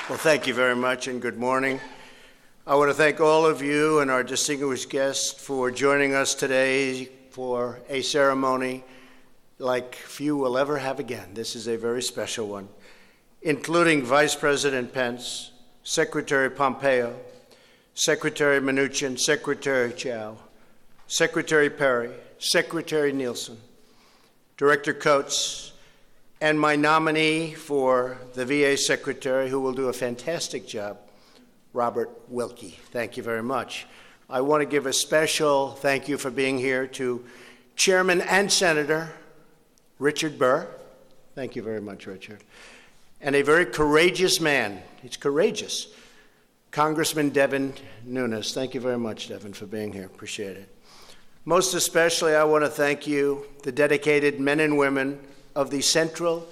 Well, thank you very much and good morning. I want to thank all of you and our distinguished guests for joining us today for a ceremony like few will ever have again. This is a very special one, including Vice President Pence, Secretary Pompeo, Secretary Mnuchin, Secretary Chao, Secretary Perry, Secretary Nielsen, Director Coates, and my nominee for the VA Secretary, who will do a fantastic job, Robert Wilkie. Thank you very much. I want to give a special thank you for being here to Chairman and Senator Richard Burr. Thank you very much, Richard. And a very courageous man. He's courageous. Congressman Devin Nunes. Thank you very much, Devin, for being here. Appreciate it. Most especially, I want to thank you, the dedicated men and women of the Central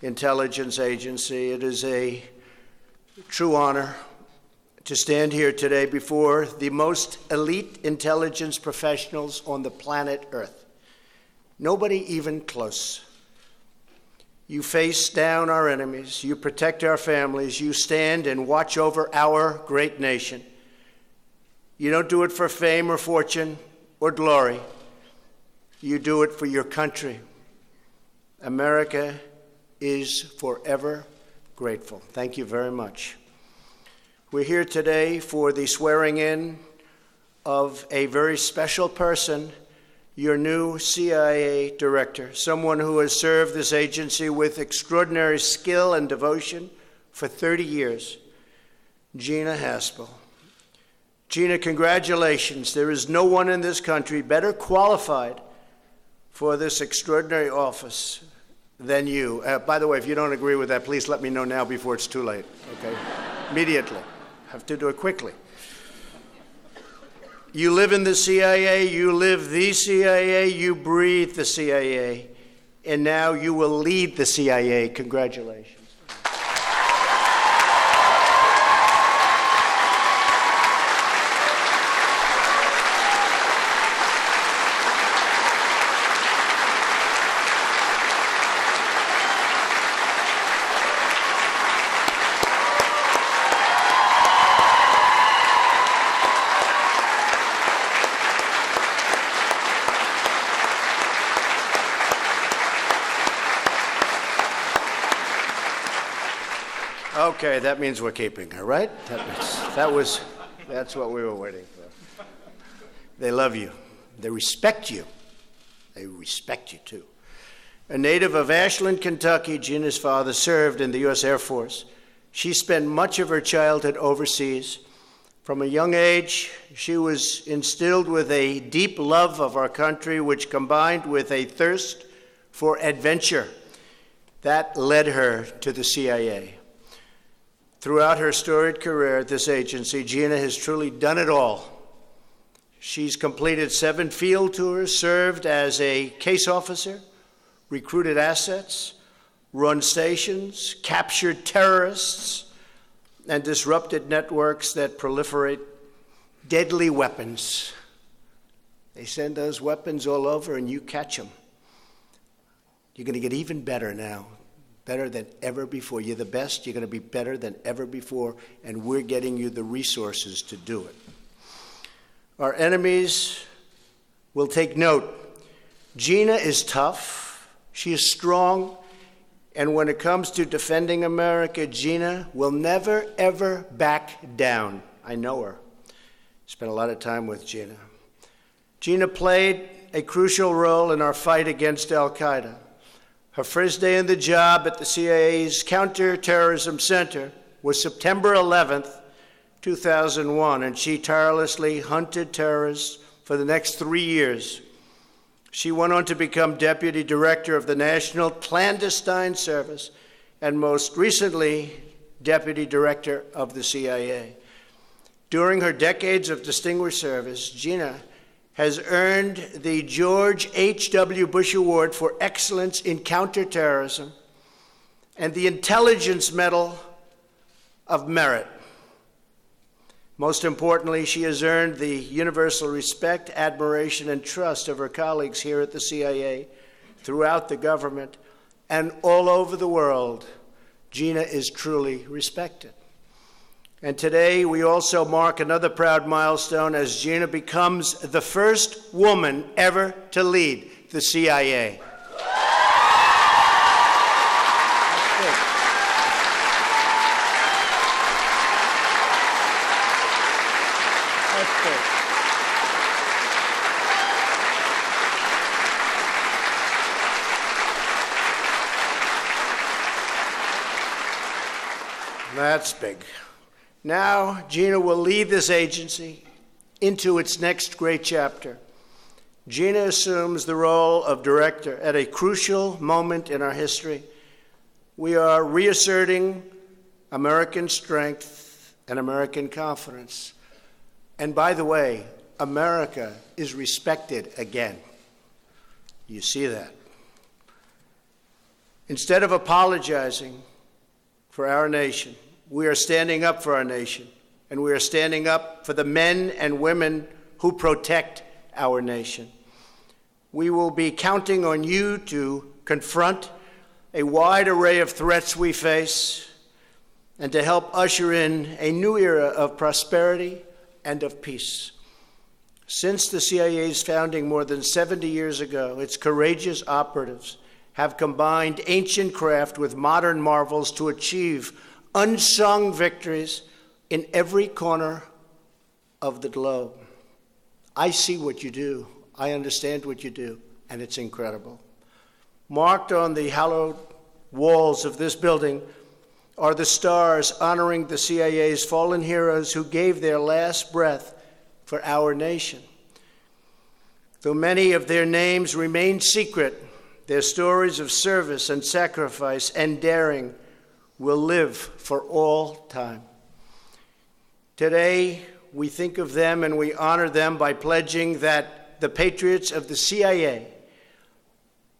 Intelligence Agency. It is a true honor to stand here today before the most elite intelligence professionals on the planet Earth. Nobody even close. You face down our enemies, you protect our families, you stand and watch over our great nation. You don't do it for fame or fortune or glory. You do it for your country. America is forever grateful. Thank you very much. We're here today for the swearing in of a very special person, your new CIA director, someone who has served this agency with extraordinary skill and devotion for 30 years, Gina Haspel. Gina, congratulations. There is no one in this country better qualified for this extraordinary office than you. By the way, if you don't agree with that, please let me know now before it's too late, okay? Immediately. Have to do it quickly. You live in the CIA, you live the CIA, you breathe the CIA, and now you will lead the CIA. Congratulations. Okay, that means we're keeping her, right? That's what we were waiting for. They love you. They respect you. They respect you, too. A native of Ashland, Kentucky, Gina's father served in the U.S. Air Force. She spent much of her childhood overseas. From a young age, she was instilled with a deep love of our country, which combined with a thirst for adventure. That led her to the CIA. Throughout her storied career at this agency, Gina has truly done it all. She's completed 7 field tours, served as a case officer, recruited assets, run stations, captured terrorists, and disrupted networks that proliferate deadly weapons. They send those weapons all over and you catch them. You're going to get even better now. Better than ever before. You're the best. You're going to be better than ever before, and we're getting you the resources to do it. Our enemies will take note. Gina is tough. She is strong. And when it comes to defending America, Gina will never, ever back down. I know her. Spent a lot of time with Gina. Gina played a crucial role in our fight against Al-Qaeda. Her first day on the job at the CIA's Counterterrorism Center was September 11th, 2001, and she tirelessly hunted terrorists for the next 3 years. She went on to become Deputy Director of the National Clandestine Service and most recently, Deputy Director of the CIA. During her decades of distinguished service, Gina has earned the George H.W. Bush Award for Excellence in Counterterrorism and the Intelligence Medal of Merit. Most importantly, she has earned the universal respect, admiration, and trust of her colleagues here at the CIA, throughout the government, and all over the world. Gina is truly respected. And today we also mark another proud milestone as Gina becomes the first woman ever to lead the CIA. That's big. Now, Gina will lead this agency into its next great chapter. Gina assumes the role of director at a crucial moment in our history. We are reasserting American strength and American confidence. And by the way, America is respected again. You see that. Instead of apologizing for our nation, we are standing up for our nation, and we are standing up for the men and women who protect our nation. We will be counting on you to confront a wide array of threats we face and to help usher in a new era of prosperity and of peace. Since the CIA's founding more than 70 years ago, its courageous operatives have combined ancient craft with modern marvels to achieve unsung victories in every corner of the globe. I see what you do. I understand what you do, and it's incredible. Marked on the hallowed walls of this building are the stars honoring the CIA's fallen heroes who gave their last breath for our nation. Though many of their names remain secret, their stories of service and sacrifice and daring will live for all time. Today, we think of them and we honor them by pledging that the patriots of the CIA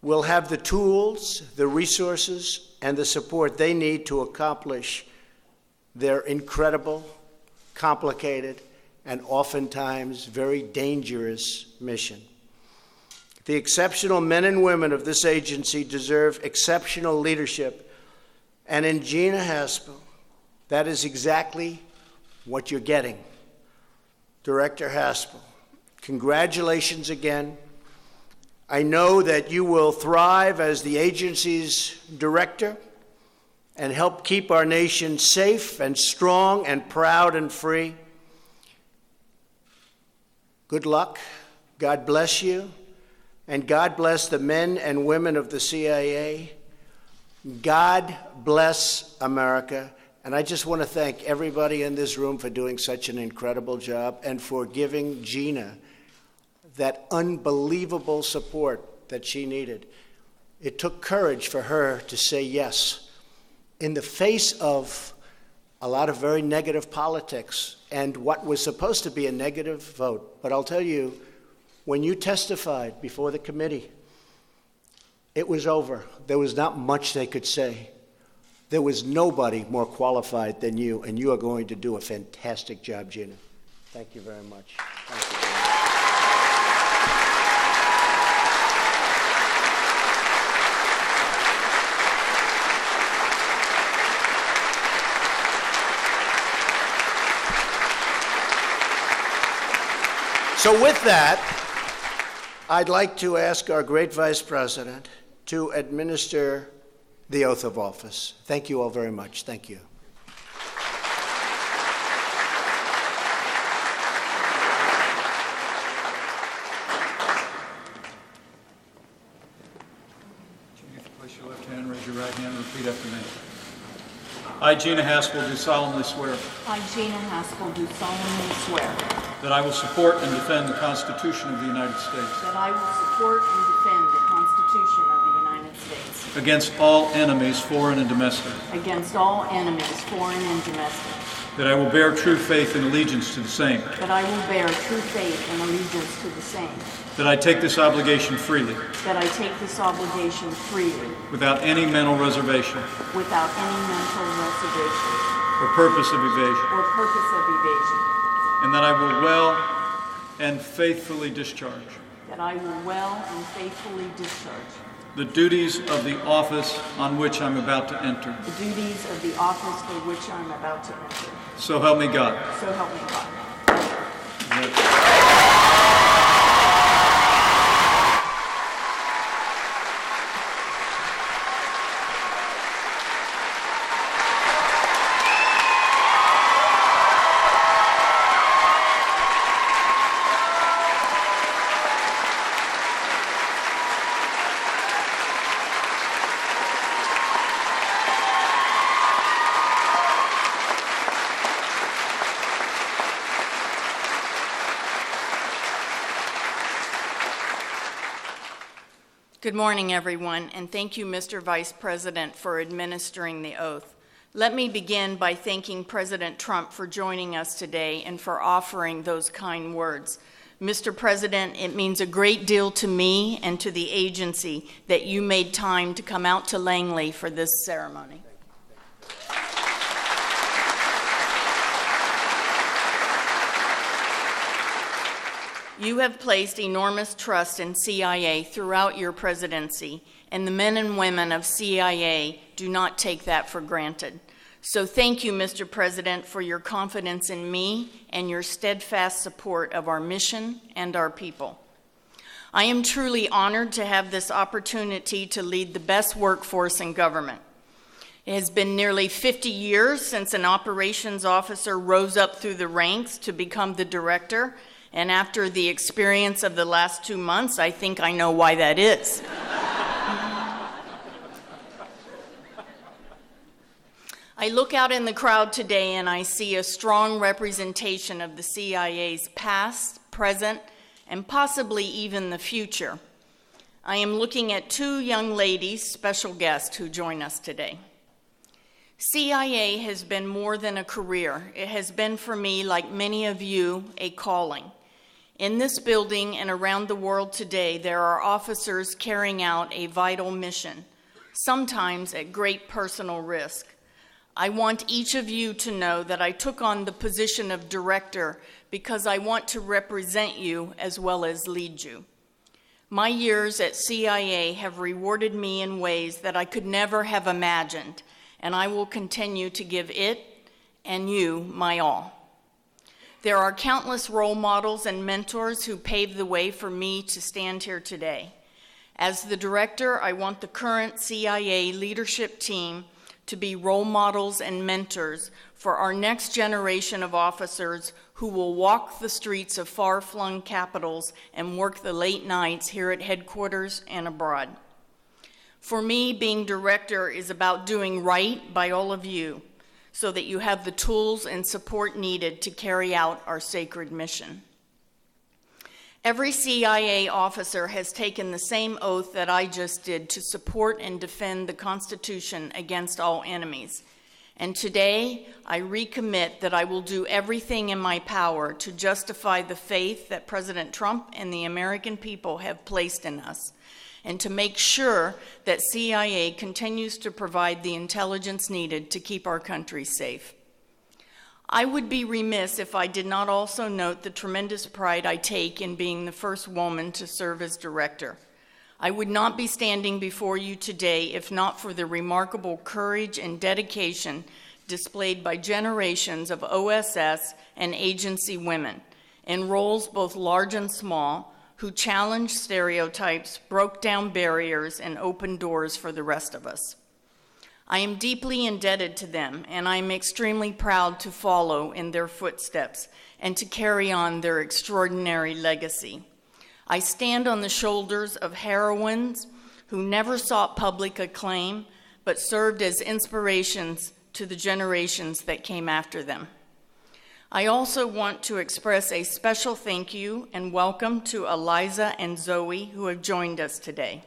will have the tools, the resources, and the support they need to accomplish their incredible, complicated, and oftentimes very dangerous mission. The exceptional men and women of this agency deserve exceptional leadership. And in Gina Haspel, that is exactly what you're getting. Director Haspel, congratulations again. I know that you will thrive as the agency's director and help keep our nation safe and strong and proud and free. Good luck. God bless you. And God bless the men and women of the CIA. God bless America. And I just want to thank everybody in this room for doing such an incredible job and for giving Gina that unbelievable support that she needed. It took courage for her to say yes in the face of a lot of very negative politics and what was supposed to be a negative vote. But I'll tell you, when you testified before the committee, it was over. There was not much they could say. There was nobody more qualified than you, and you are going to do a fantastic job, Gina. Thank you very much. Thank you, Gina. So with that, I'd like to ask our great Vice President to administer the oath of office. Thank you all very much. Thank you. If you place your left hand, raise your right hand, and repeat after me. I, Gina Haspel, do solemnly swear I, Gina Haspel, do solemnly swear that I will support and defend the Constitution of the United States that I will support and defend the Constitution of the United States against all enemies, foreign and domestic, against all enemies, foreign and domestic, that I will bear true faith and allegiance to the same, that I will bear true faith and allegiance to the same, that I take this obligation freely, that I take this obligation freely, without any mental reservation without any mental reservation or purpose of evasion, or purpose of evasion, and that I will well and faithfully discharge that I will well and faithfully discharge the duties of the office on which I'm about to enter. the duties of the office for which I'm about to enter. So help me God. So help me God. Good morning, everyone, and thank you, Mr. Vice President, for administering the oath. Let me begin by thanking President Trump for joining us today and for offering those kind words. Mr. President, it means a great deal to me and to the agency that you made time to come out to Langley for this ceremony. You have placed enormous trust in CIA throughout your presidency, and the men and women of CIA do not take that for granted. So thank you, Mr. President, for your confidence in me and your steadfast support of our mission and our people. I am truly honored to have this opportunity to lead the best workforce in government. It has been nearly 50 years since an operations officer rose up through the ranks to become the director. And after the experience of the last 2 months, I think I know why that is. I look out in the crowd today and I see a strong representation of the CIA's past, present, and possibly even the future. I am looking at 2 young ladies, special guests, who join us today. CIA has been more than a career. It has been for me, like many of you, a calling. In this building and around the world today, there are officers carrying out a vital mission, sometimes at great personal risk. I want each of you to know that I took on the position of director because I want to represent you as well as lead you. My years at CIA have rewarded me in ways that I could never have imagined, and I will continue to give it and you my all. There are countless role models and mentors who paved the way for me to stand here today. As the director, I want the current CIA leadership team to be role models and mentors for our next generation of officers who will walk the streets of far-flung capitals and work the late nights here at headquarters and abroad. For me, being director is about doing right by all of you, so that you have the tools and support needed to carry out our sacred mission. Every CIA officer has taken the same oath that I just did to support and defend the Constitution against all enemies. And today, I recommit that I will do everything in my power to justify the faith that President Trump and the American people have placed in us, and to make sure that CIA continues to provide the intelligence needed to keep our country safe. I would be remiss if I did not also note the tremendous pride I take in being the first woman to serve as director. I would not be standing before you today if not for the remarkable courage and dedication displayed by generations of OSS and agency women in roles both large and small, who challenged stereotypes, broke down barriers, and opened doors for the rest of us. I am deeply indebted to them, and I am extremely proud to follow in their footsteps and to carry on their extraordinary legacy. I stand on the shoulders of heroines who never sought public acclaim, but served as inspirations to the generations that came after them. I also want to express a special thank you and welcome to Eliza and Zoe, who have joined us today.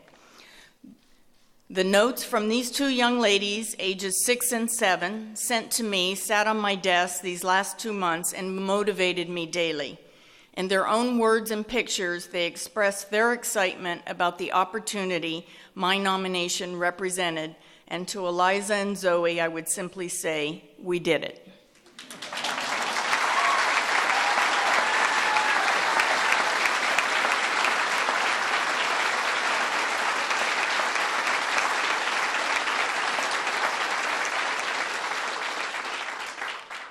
The notes from these 2 young ladies, ages 6 and 7, sent to me, sat on my desk these last 2 months and motivated me daily. In their own words and pictures, they expressed their excitement about the opportunity my nomination represented, and to Eliza and Zoe, I would simply say, we did it.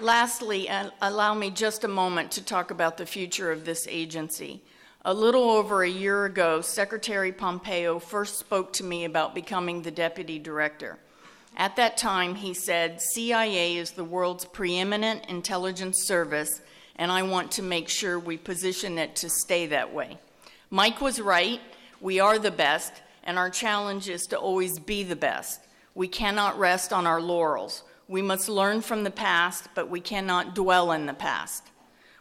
Lastly, allow me just a moment to talk about the future of this agency. A little over a year ago, Secretary Pompeo first spoke to me about becoming the deputy director. At that time, he said, CIA is the world's preeminent intelligence service, and I want to make sure we position it to stay that way. Mike was right. We are the best, and our challenge is to always be the best. We cannot rest on our laurels. We must learn from the past, but we cannot dwell in the past.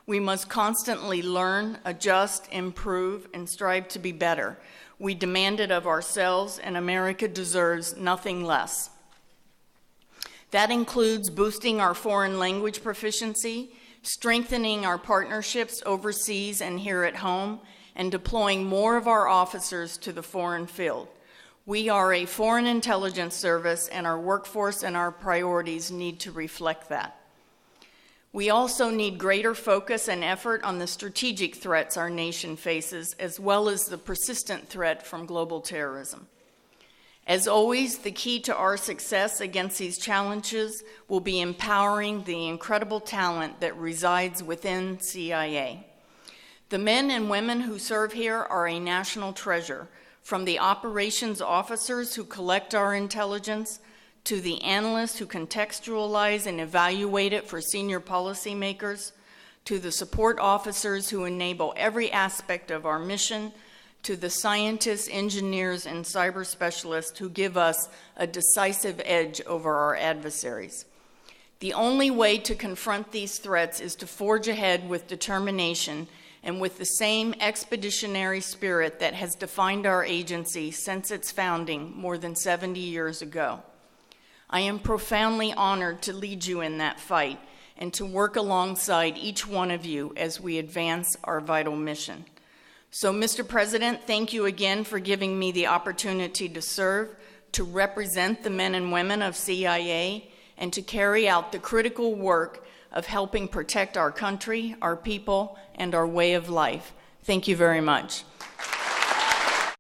We must constantly learn, adjust, improve, and strive to be better. We demand it of ourselves, and America deserves nothing less. That includes boosting our foreign language proficiency, strengthening our partnerships overseas and here at home, and deploying more of our officers to the foreign field. We are a foreign intelligence service, and our workforce and our priorities need to reflect that. We also need greater focus and effort on the strategic threats our nation faces, as well as the persistent threat from global terrorism. As always, the key to our success against these challenges will be empowering the incredible talent that resides within CIA. The men and women who serve here are a national treasure, from the operations officers who collect our intelligence, to the analysts who contextualize and evaluate it for senior policymakers, to the support officers who enable every aspect of our mission, to the scientists, engineers, and cyber specialists who give us a decisive edge over our adversaries. The only way to confront these threats is to forge ahead with determination and with the same expeditionary spirit that has defined our agency since its founding more than 70 years ago. I am profoundly honored to lead you in that fight and to work alongside each one of you as we advance our vital mission. So, Mr. President, thank you again for giving me the opportunity to serve, to represent the men and women of CIA, and to carry out the critical work of helping protect our country, our people, and our way of life. Thank you very much.